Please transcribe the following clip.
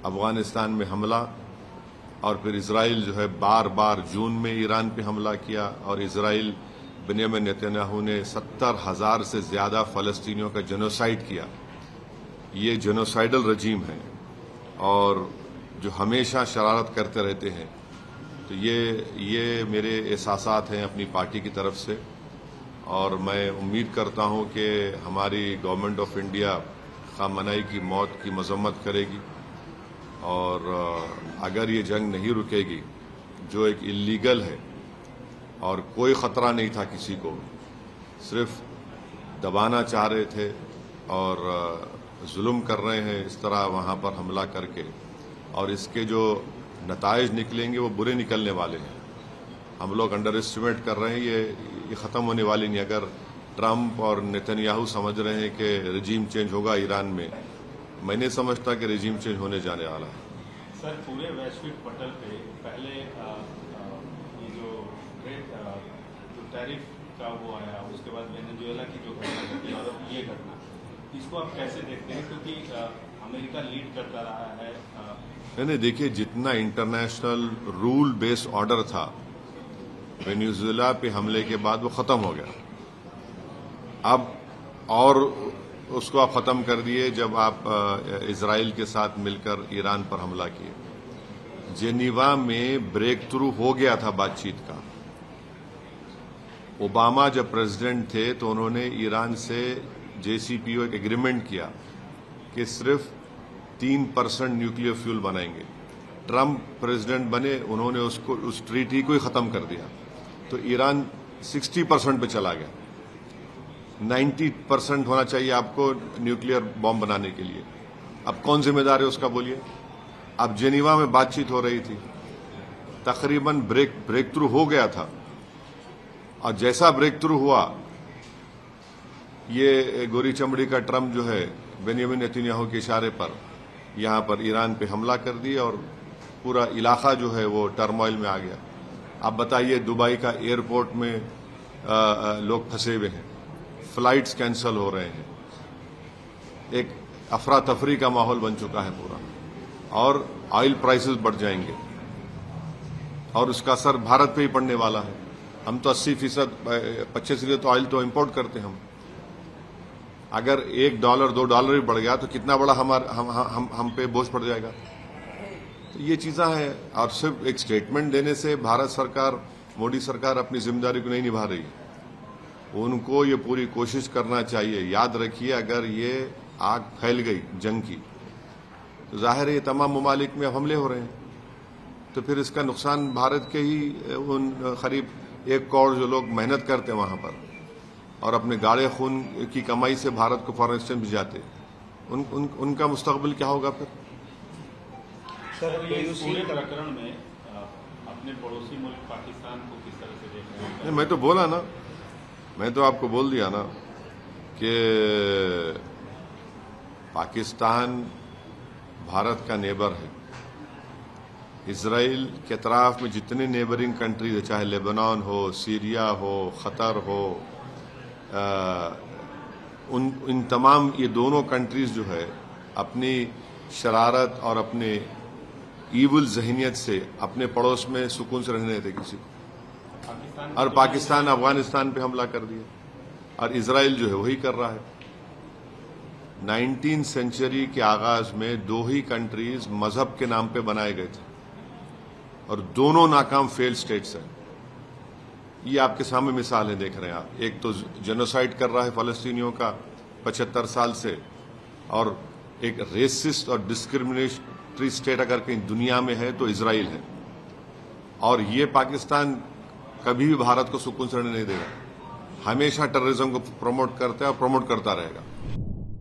अफगानिस्तान में हमला और फिर इसराइल जो है बार बार जून में ईरान पे हमला किया और इसराइल बेंजामिन नेतन्याहू ने 70,000 से ज्यादा फलस्तीनियों का जेनोसाइड किया। ये जेनोसाइडल रजीम है और जो हमेशा शरारत करते रहते हैं। तो ये मेरे एहसासात हैं अपनी पार्टी की तरफ से और मैं उम्मीद करता हूं कि हमारी गवर्नमेंट ऑफ इंडिया खामनई की मौत की मजम्मत करेगी और अगर ये जंग नहीं रुकेगी जो एक इल्लीगल है और कोई खतरा नहीं था किसी को, सिर्फ दबाना चाह रहे थे और जुल्म कर रहे हैं इस तरह वहां पर हमला करके, और इसके जो नताइज निकलेंगे वो बुरे निकलने वाले हैं। हम लोग अंडर एस्टिमेट कर रहे हैं, ये ख़त्म होने वाली नहीं। अगर ट्रंप और नेतन्याहू समझ रहे हैं कि रजीम चेंज होगा ईरान में, मैं नहीं समझता कि रजीम चेंज होने जाने वाला है। सर, पूरे वैश्विक पटल पे पहले ये जो टैरिफ का वो आया, उसके बाद वेनेजुएला की जो घटना घटी और ये घटना, इसको आप कैसे देखते हैं? क्योंकि अमेरिका लीड करता रहा है। नहीं, देखिए, जितना इंटरनेशनल रूल बेस्ड ऑर्डर था वेनेजुएला पे हमले के बाद वो खत्म हो गया। अब और उसको आप खत्म कर दिए जब आप इजराइल के साथ मिलकर ईरान पर हमला किए। जेनीवा में ब्रेक थ्रू हो गया था बातचीत का। ओबामा जब प्रेसिडेंट थे तो उन्होंने ईरान से JCPOA एक एग्रीमेंट किया कि सिर्फ 3% न्यूक्लियर फ्यूल बनाएंगे। ट्रंप प्रेसिडेंट बने, उन्होंने उस ट्रीटी को ही खत्म कर दिया, तो ईरान 60% पे चला गया। 90% होना चाहिए आपको न्यूक्लियर बॉम्ब बनाने के लिए। अब कौन जिम्मेदार है उसका, बोलिए? अब जेनीवा में बातचीत हो रही थी, तकरीबन ब्रेक थ्रू हो गया था, और जैसा ब्रेक थ्रू हुआ, ये गोरी चमड़ी का ट्रंप जो है बेंजामिन नेतन्याहू के इशारे पर यहां पर ईरान पे हमला कर दिया और पूरा इलाका जो है वो टर्मोइल में आ गया। आप बताइए, दुबई का एयरपोर्ट में लोग फंसे हुए हैं, फ्लाइट्स कैंसिल हो रहे हैं, एक अफरा तफरी का माहौल बन चुका है पूरा, और ऑयल प्राइसेस बढ़ जाएंगे और उसका असर भारत पे ही पड़ने वाला है। हम तो 80%, 25% तो ऑयल तो इंपोर्ट करते हैं हम। अगर $1, $2 भी बढ़ गया तो कितना बड़ा हम पे बोझ पड़ जाएगा। तो ये चीज़ें हैं, और सिर्फ एक स्टेटमेंट देने से भारत सरकार, मोदी सरकार अपनी जिम्मेदारी को नहीं निभा रही। उनको ये पूरी कोशिश करना चाहिए। याद रखिए, अगर ये आग फैल गई जंग की, तो जाहिर है ये तमाम ममालिक में हमले हो रहे हैं, तो फिर इसका नुकसान भारत के ही उन करीब 1 करोड़ जो लोग मेहनत करते हैं वहां पर और अपने गाढ़े खून की कमाई से भारत को फॉरेन एक्सचेंज भिजाते, उनका मुस्तकबिल क्या होगा फिर? सर, ये पूरे प्रकरण में अपने पड़ोसी मुल्क पाकिस्तान को किस तरह से देख रहे हैं? मैं तो बोला ना, मैं तो आपको बोल दिया ना कि पाकिस्तान भारत का नेबर है। इसराइल के अतराफ में जितने नेबरिंग कंट्रीज है, चाहे लेबनान हो, सीरिया हो, कतर हो, इन तमाम ये दोनों कंट्रीज जो है अपनी शरारत और अपने ईविल जहनियत से अपने पड़ोस में सुकून से रहने देते किसी को, और पाकिस्तान अफगानिस्तान पे हमला कर दिया और इसराइल जो है वही कर रहा है। 19वीं सेंचुरी के आगाज में 2 ही कंट्रीज मजहब के नाम पे बनाए गए थे और दोनों नाकाम फेल स्टेट्स हैं। ये आपके सामने मिसाल है, देख रहे हैं आप। एक तो जेनोसाइड कर रहा है फलस्तीनियों का 75 साल से, और एक रेसिस्ट और डिस्क्रिमिनेटरी स्टेट अगर कहीं दुनिया में है तो इसराइल है, और ये पाकिस्तान कभी भी भारत को सुकून से रहने नहीं देगा। हमेशा टेररिज्म को प्रमोट करता है और प्रमोट करता रहेगा।